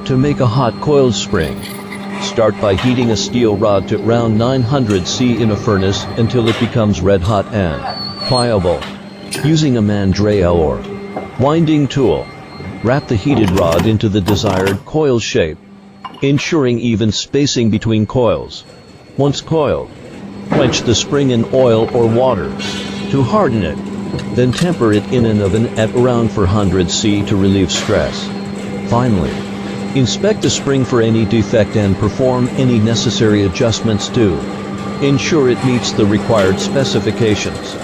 To make a hot coil spring, start by heating a steel rod to around 900 C in a furnace until it becomes red hot and pliable. Using a mandrel or winding tool, wrap the heated rod into the desired coil shape, ensuring even spacing between coils. Once coiled, quench the spring in oil or water to harden it, then temper it in an oven at around 400 C to relieve stress. Finally, inspect the spring for any defect and perform any necessary adjustments to ensure it meets the required specifications.